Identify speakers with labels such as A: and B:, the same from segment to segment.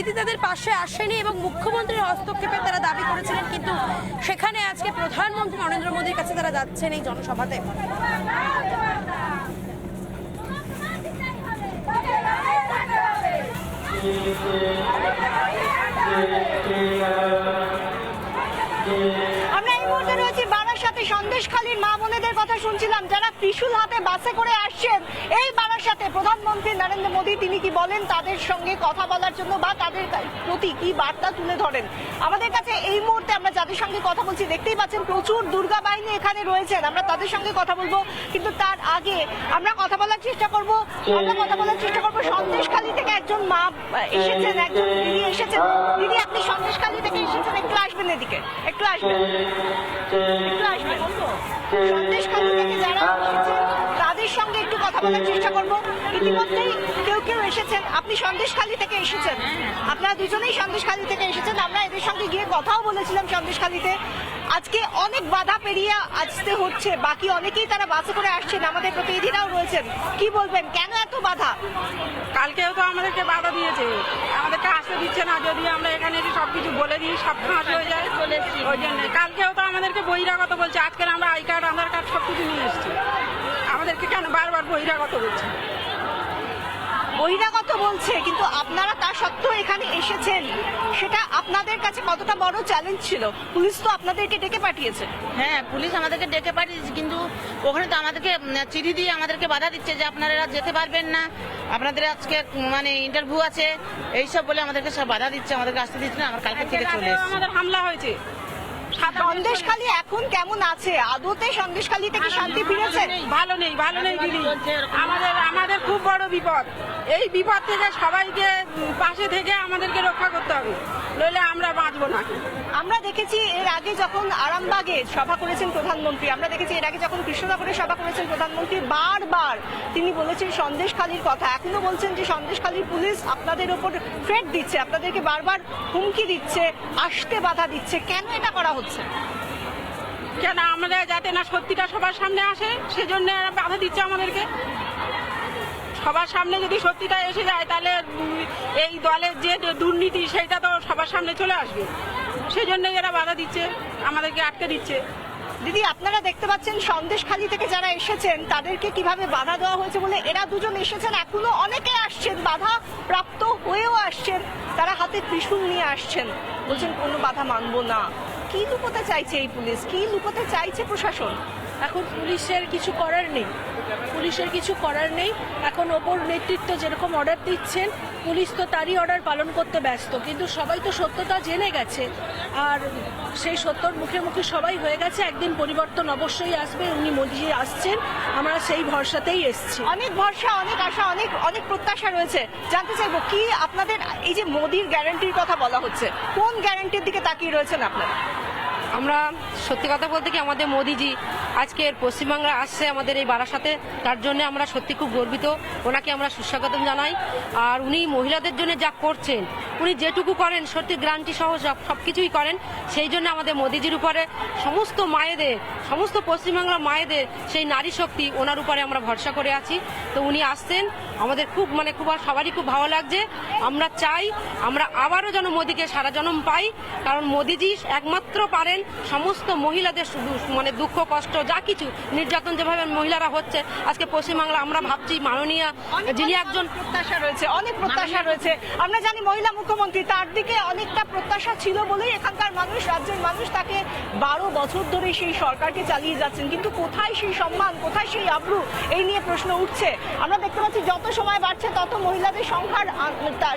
A: দিদি তাদের পাশে আসেনি এবং মুখ্যমন্ত্রীর হস্তক্ষেপে তারা দাবি করেছিলেন, কিন্তু সেখানে আজকে প্রধানমন্ত্রী নরেন্দ্র মোদীর কাছে তারা যাচ্ছেন এই জনসভাতে।
B: আমরা এই মুহূর্তে রয়েছি বারাসাতে সন্দেশখালীর মা বোনেদের কথা শুনছিলাম যারা ত্রিশূল হাতে বাসে করে আসছেন এই বারাসাতে। প্রধানমন্ত্রী নরেন্দ্র মোদী তিনি কি বলেন তাদের সঙ্গে কথা বলার জন্য বা তাদের প্রতি কি বার্তা তুলে ধরেন আমাদের কাছে এই মুহূর্তে আমরা যাদের সঙ্গে কথা বলছি দেখতেই পাচ্ছেন প্রচুর দুর্গা বাহিনী এখানে রয়েছেন। আমরা তাদের সঙ্গে কথা বলবো, কিন্তু তার আগে আমরা কথা বলার চেষ্টা করব সন্দেশখালী থেকে একজন মা এসেছেন, একজন দিদি এসেছেন। দিদি আপনি সন্দেশখালী থেকে এসেছেন, একটু আসবেন এদিকে, একটু আসবেন। সন্দেশখালী থেকে যারা এসেছেন তাদের সঙ্গে একটু কথা বলার চেষ্টা করবো। ইতিমধ্যেই কেউ এসেছেন। আপনি সন্দেশখালী থেকে এসেছেন, আপনারা দুজনেই সন্দেশখালী থেকে এসেছেন। আমরা এদের সঙ্গে গিয়ে কথাও বলেছিলাম সন্দেশখালীতে। আজকে অনেক বাধা পেরিয়ে আসতে হচ্ছে, বাকি অনেকেই তারা বাসে করে আসছেন, আমাদের প্রতিনিধিরাও রয়েছেন। কি বলবেন, কেন এত বাধা?
C: কালকেও তো আমাদেরকে বাধা দিয়েছে, আমাদেরকে আসতে দিচ্ছে না। যদি আমরা এখানে এসে সবকিছু বলে দিই সব ফাঁস হয়ে যায়, ওই জন্য কালকেও তো আমাদেরকে বহিরাগত বলছে। আজকে আমরা আই কার্ড, আধার কার্ড সবকিছু নিয়ে এসেছি, আমাদেরকে কেন বারবার বহিরাগত বলছে?
B: বহিরাগত বলছে, কিন্তু আপনারা তা সত্ত্বেও এখানে এসেছেন, সেটা আপনাদের কাছে কতটা বড় চ্যালেঞ্জ ছিল? পুলিশ তো আপনাদেরকে ডেকে পাঠিয়েছে।
D: হ্যাঁ, পুলিশ আমাদেরকে ডেকে পাঠিয়েছে, কিন্তু ওখানে তো আমাদেরকে চিঠি দিয়ে আমাদেরকে বাধা দিচ্ছে যে আপনারা যেতে পারবেন না, আপনাদের আজকে মানে ইন্টারভিউ আছে, এইসব বলে আমাদেরকে সব বাধা দিচ্ছে, আমাদেরকে আসতে দিচ্ছে না। আমার কালকে থেকে চলে এসেছে,
C: আমাদের হামলা হয়েছে।
B: সন্দেশখালী এখন কেমন আছে? আদতে সন্দেশখালী থেকে শান্তি ফিরেছে?
C: ভালো নেই দিদি, আমাদের খুব বড় বিপদ। এই বিপদ থেকে সবাইকে পাশে থেকে আমাদেরকে রক্ষা করতে হবে, নইলে আমরা বাঁচবো না।
B: আমরা দেখেছি এর আগে যখন আরামবাগে সভা করেছেন প্রধানমন্ত্রী, আমরা দেখেছি এর আগে যখন কৃষ্ণনগরে সভা করেছেন প্রধানমন্ত্রী, বারবার তিনি বলেছেন সন্দেশখালীর কথা। এখনো বলছেন যে সন্দেশখালীর পুলিশ আপনাদের ওপর থ্রেট দিচ্ছে, আপনাদেরকে বারবার হুমকি দিচ্ছে, আসতে বাধা দিচ্ছে। কেন এটা করা হচ্ছে?
C: কেন আমরা যাতে না সত্যিটা সবার সামনে আসে, সেজন্য বাধা দিচ্ছে আমাদেরকে। সবার সামনে যদি সত্যিটা এসে যায়, তাহলে এই দলের যে দুর্নীতি সেটা তো সবার সামনে চলে আসবে, সেজন্য এরা বাধা দিচ্ছে, আমাদেরকে আটকে দিচ্ছে।
B: দিদি, আপনারা দেখতে পাচ্ছেন সন্দেশখালী থেকে যারা এসেছেন তাদেরকে কিভাবে বাধা দেওয়া হয়েছে বলে। এরা দুজন এসেছেন, এখনো অনেকে আসছেন, বাধা প্রাপ্ত হয়েও আসছেন, তারা হাতে ত্রিশূল নিয়ে আসছেন, বলছেন কোনো বাধা মানবো না। কি লুকোতে চাইছে এই পুলিশ, কি লুকোতে চাইছে প্রশাসন?
A: এখন পুলিশের কিছু করার নেই, এখন ওপর নেতৃত্ব যেরকম অর্ডার দিচ্ছেন পুলিশ তো তারই অর্ডার পালন করতে ব্যস্ত, কিন্তু সবাই তো সত্যতা জেনে গেছে, আর সেই সত্যর মুখে সবাই হয়ে গেছে। একদিন পরিবর্তন অবশ্যই আসবে, উনি মোদীজি আসছেন, আমরা সেই ভরসাতেই এসেছি।
B: অনেক ভরসা, অনেক আশা, অনেক প্রত্যাশা রয়েছে। জানতে চাইবো কি আপনাদের এই যে মোদীর গ্যারান্টির কথা বলা হচ্ছে, কোন গ্যারান্টির দিকে তাকিয়ে রয়েছেন আপনারা?
E: আমরা সত্যি কথা বলতে কি, আমাদের মোদিজি আজকে পশ্চিমবাংলা আসছে আমাদের এই বারাসাতে, তার জন্য আমরা সত্যি খুব গর্বিত। ওনাকে আমরা সুস্বাগতম জানাই। আর উনি মহিলাদের জন্য যা করছেন, উনি যেটুকু করেন সত্যি গ্যারান্টি সহ সব কিছুই করেন। সেই জন্য আমাদের মোদিজির উপরে সমস্ত মায়েদের, সমস্ত পশ্চিমবাংলার মায়েদের সেই নারী শক্তি, ওনার উপরে আমরা ভরসা করে আছি। তো উনি আসছেন, আমাদের খুব সবারই খুব ভালো লাগছে। আমরা চাই আমরা আবারও যেন মোদিকে সারা জনম পাই, কারণ মোদিজি একমাত্র পারেন সমস্ত মহিলাদের দুঃখ কষ্ট যা কিছু নির্যাতন যেভাবে মহিলারা হচ্ছে আজকে পশ্চিমবাংলা, আমরা ভাবছি মাননীয় যিনি একজন
B: প্রত্যাশা রয়েছে, অনেক প্রত্যাশা রয়েছে। আমরা জানি মহিলা মুখ্যমন্ত্রী, তার দিকে অনেকটা প্রত্যাশা ছিল বলেই এখানকার মানুষ, রাজ্যের মানুষ তাকে 12 বছর ধরে সেই সরকারকে চালিয়ে যাচ্ছেন। কিন্তু কোথায় সেই সম্মান, কোথায় সেই আব্রু, এই নিয়ে প্রশ্ন উঠছে। আমরা দেখতে পাচ্ছি যত সময় বাড়ছে তত মহিলাদের সংখ্যার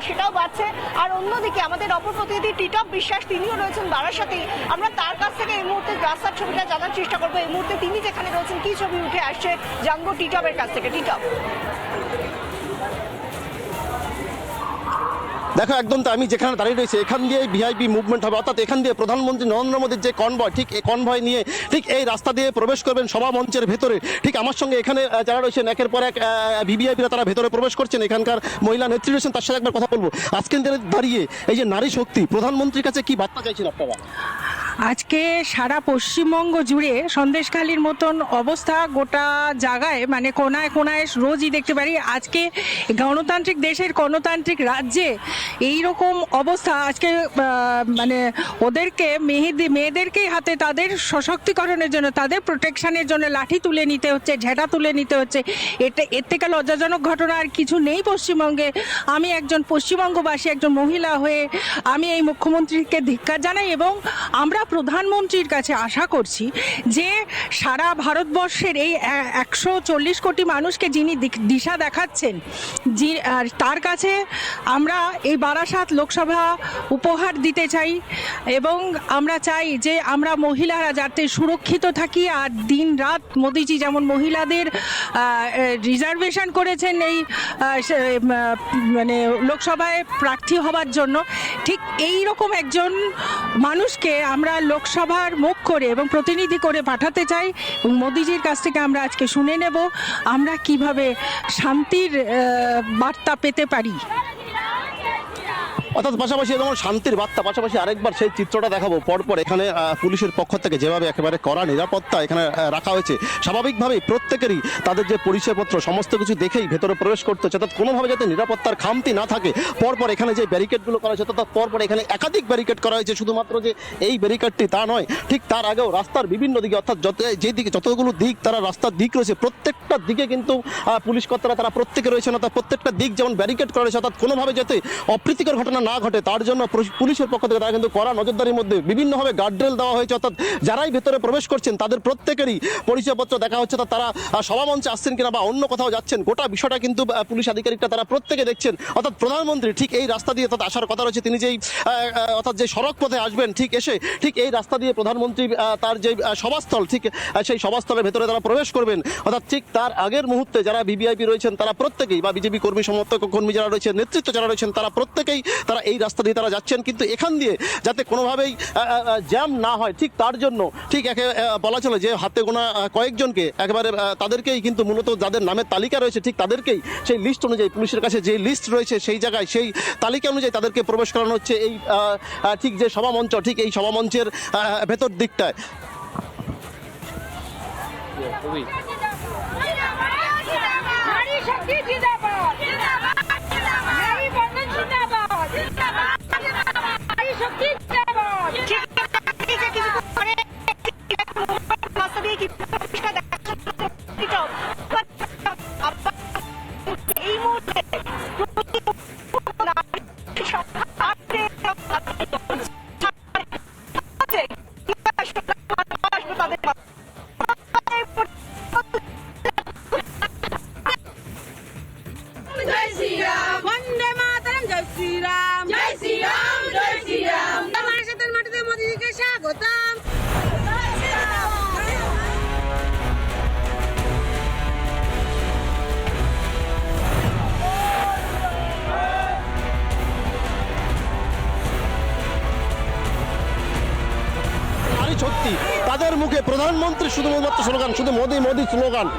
B: সেটাও বাড়ছে। আর অন্যদিকে আমাদের অপর প্রতিনিধি টিটপ বিশ্বাস, তিনিও রয়েছেন বারাসাতেই। আমরা তার কাছ থেকে এই মুহূর্তে রাস্তার ছবিটা জানার চেষ্টা করবো। এই মুহূর্তে তিনি যেখানে রয়েছেন কি ছবি উঠে আসছে জানবো টিটপের কাছ থেকে। টিটপ,
F: দেখো, একদম তো আমি যেখানে দাঁড়িয়ে রয়েছি এখান দিয়ে ভিআইপি মুভমেন্ট হবে, অর্থাৎ এখান দিয়ে প্রধানমন্ত্রী নরেন্দ্র মোদীর যে কনভয়, ঠিক এই কনভয় নিয়ে ঠিক এই রাস্তা দিয়ে প্রবেশ করবেন সভা মঞ্চের ভেতরে। ঠিক আমার সঙ্গে এখানে যারা রয়েছেন একের পর এক ভিভিআইপিরা তারা ভেতরে প্রবেশ করছেন, এখানকার মহিলা নেত্রী রয়েছেন, তার সাথে একবার কথা বলবো। আজকের দিনে দাঁড়িয়ে এই যে নারী শক্তি, প্রধানমন্ত্রীর কাছে কি বার্তা চাইছেন আপনারা?
G: আজকে সারা পশ্চিমবঙ্গ জুড়ে সন্দেশখালির মতন অবস্থা গোটা জায়গায়, মানে কোনায় কোনায় রোজই দেখতে পারি। আজকে গণতান্ত্রিক দেশের গণতান্ত্রিক রাজ্যে এই রকম অবস্থা আজকে মানে ওদেরকে মেয়েদেরকেই হাতে তাদের সশক্তিকরণের জন্য, তাদের প্রোটেকশনের জন্য লাঠি তুলে নিতে হচ্ছে, ঝেঁটা তুলে নিতে হচ্ছে। এর থেকে লজ্জাজনক ঘটনা আর কিছু নেই পশ্চিমবঙ্গে। আমি একজন পশ্চিমবঙ্গবাসী, একজন মহিলা হয়ে আমি এই মুখ্যমন্ত্রীকে ধিক্কার জানাই এবং আমরা প্রধানমন্ত্রীর কাছে আশা করছি যে সারা ভারতবর্ষের এই 140 কোটি মানুষকে যিনি দিশা দেখাচ্ছেন, আর তার কাছে আমরা এই বারাসাত লোকসভা উপহার দিতে চাই এবং আমরা চাই যে আমরা মহিলারা যাতে সুরক্ষিত থাকি। আর দিন রাত মোদিজি যেমন মহিলাদের রিজার্ভেশন করেছেন এই মানে লোকসভায় প্রার্থী হবার জন্য, ঠিক এই রকম একজন মানুষকে আমরা লোকসভার মুখ করে এবং প্রতিনিধি করে পাঠাতে চাই। এবং মোদিজির কাছ থেকে আমরা আজকে শুনে নেব আমরা কিভাবে শান্তির বার্তা পেতে পারি।
F: অর্থাৎ পাশাপাশি যেমন শান্তির বার্তা, পাশাপাশি আরেকবার সেই চিত্রটা দেখাবো। পরপর এখানে পুলিশের পক্ষ থেকে যেভাবে একেবারে কড়া নিরাপত্তা এখানে রাখা হয়েছে, স্বাভাবিকভাবেই প্রত্যেকেরই তাদের যে পরিচয়পত্র সমস্ত কিছু দেখেই ভেতরে প্রবেশ করতে হচ্ছে, অর্থাৎ কোনোভাবে যাতে নিরাপত্তার খামতি না থাকে। পরপর এখানে যে ব্যারিকেডগুলো করা হয়েছে, অর্থাৎ পরপর এখানে একাধিক ব্যারিকেড করা হয়েছে। শুধুমাত্র যে এই ব্যারিকেডটি তা নয়, ঠিক তার আগেও রাস্তার বিভিন্ন দিকে, অর্থাৎ যতগুলো দিক তারা রাস্তার দিক রয়েছে প্রত্যেকটা দিকে কিন্তু পুলিশ কর্তারা তারা প্রত্যেকে রয়েছেন। অর্থাৎ প্রত্যেকটা দিক যেমন ব্যারিকেড করা রয়েছে, অর্থাৎ কোনোভাবে যাতে অপ্রীতিকর ঘটনা না ঘটে তার জন্য পুলিশের পক্ষ থেকে তারা কিন্তু কড়া নজরদারির মধ্যে বিভিন্নভাবে গার্ডরেল দেওয়া হয়েছে। অর্থাৎ যারাই ভেতরে প্রবেশ করছেন তাদের প্রত্যেকেরই পরিচয়পত্র দেখা হচ্ছে, তারা সভামঞ্চে আসছেন কিনা বা অন্য কোথাও যাচ্ছেন, গোটা বিষয়টা কিন্তু পুলিশ আধিকারিকরা তারা প্রত্যেকে দেখছেন। অর্থাৎ প্রধানমন্ত্রী ঠিক এই রাস্তা দিয়ে অর্থাৎ আসার কথা রয়েছে, তিনি যেই অর্থাৎ যে সড়ক পথে আসবেন ঠিক এসে ঠিক এই রাস্তা দিয়ে প্রধানমন্ত্রী তার যে সভাস্থল ঠিক সেই সভাস্থলের ভেতরে তারা প্রবেশ করবেন। অর্থাৎ ঠিক তার আগের মুহূর্তে যারা ভিভিআইপি রয়েছেন তারা প্রত্যেকেই বা বিজেপি কর্মী সমর্থক কর্মী যারা রয়েছেন, নেতৃত্ব যারা রয়েছেন, তারা প্রত্যেকেই তারা এই রাস্তা দিয়ে তারা যাচ্ছেন। কিন্তু এখান দিয়ে যাতে কোনোভাবেই জ্যাম না হয় ঠিক তার জন্য ঠিক বলা চলে যে হাতে গোনা কয়েকজনকে একেবারে তাদেরকেই কিন্তু মূলত যাদের নামের তালিকা রয়েছে ঠিক তাদেরকেই সেই লিস্ট অনুযায়ী পুলিশের কাছে যে লিস্ট রয়েছে সেই জায়গায় সেই তালিকা অনুযায়ী তাদেরকে প্রবেশ করানো হচ্ছে এই ঠিক যে সভামঞ্চ ঠিক এই সভামঞ্চের ভেতর দিকটায়।
B: এই মুহূর্তে
C: বন্দে মাতরম, জয় শ্রীরাম, জয় শ্রীরাম, জয় শ্রীরাম। বারাসাতের মাটিতে মোদিজিকে স্বাগতম।
F: আরে সত্যি তাদের মুখে প্রধানমন্ত্রী শুধুমাত্র স্লোগান, শুধু মোদি মোদি স্লোগান।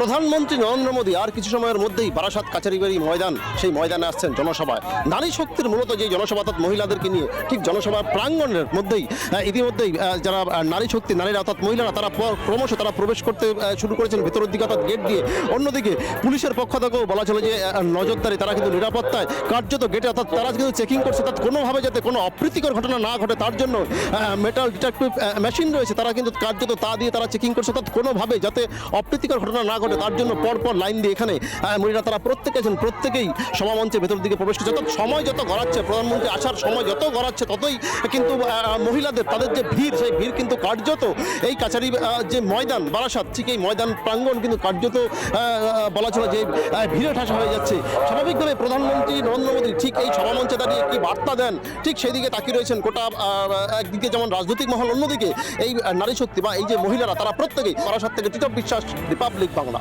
F: প্রধানমন্ত্রী নরেন্দ্র মোদী আর কিছু সময়ের মধ্যেই বারাসাত কাছারিবাড়ি ময়দান, সেই ময়দানে আসছেন জনসভায়। নারী শক্তির মূলত যে জনসভা, অর্থাৎ মহিলাদেরকে নিয়ে ঠিক জনসভার প্রাঙ্গণের মধ্যেই ইতিমধ্যেই যারা নারী শক্তি, নারীরা অর্থাৎ মহিলারা তারা ক্রমশ তারা প্রবেশ করতে শুরু করেছেন ভেতরের দিকে, অর্থাৎ গেট দিয়ে। অন্যদিকে পুলিশের পক্ষ থেকেও বলা ছিল যে নজরদারি, তারা কিন্তু নিরাপত্তায় কার্যত গেটে, অর্থাৎ তারা কিন্তু চেকিং করছে, অর্থাৎ কোনোভাবে যাতে কোনো অপ্রীতিকর ঘটনা না ঘটে তার জন্য মেটাল ডিটেক্টিভ মেশিন রয়েছে, তারা কিন্তু কার্যত তা দিয়ে তারা চেকিং করছে, অর্থাৎ কোনোভাবে যাতে অপ্রীতিকর ঘটনা না ঘটে তার জন্য পরপর লাইন দিয়ে এখানে মহিলারা তারা প্রত্যেকেই সভামঞ্চের ভেতর দিকে প্রবেশ করছে। অর্থাৎ সময় যত গড়াচ্ছে, প্রধানমন্ত্রী আসার সময় যত গড়াচ্ছে, ততই কিন্তু মহিলাদের তাদের যে ভিড়, সেই ভিড় কিন্তু কার্যত এই কাছারি যে ময়দান বারাসাত, ঠিক এই ময়দান প্রাঙ্গণ কিন্তু কার্যত বলা ছিল যে ভিড়ে ঠাসা হয়ে যাচ্ছে। স্বাভাবিকভাবে প্রধানমন্ত্রী নরেন্দ্র মোদী ঠিক এই সভামঞ্চে দাঁড়িয়ে কি বার্তা দেন, ঠিক সেই দিকে তাকিয়ে রয়েছেন গোটা, একদিকে যেমন রাজনৈতিক মহল, অন্যদিকে এই নারী শক্তি বা এই যে মহিলারা তারা প্রত্যেকেই। বারাসাত থেকে টিটপ বিশ্বাস, রিপাবলিক বাংলা।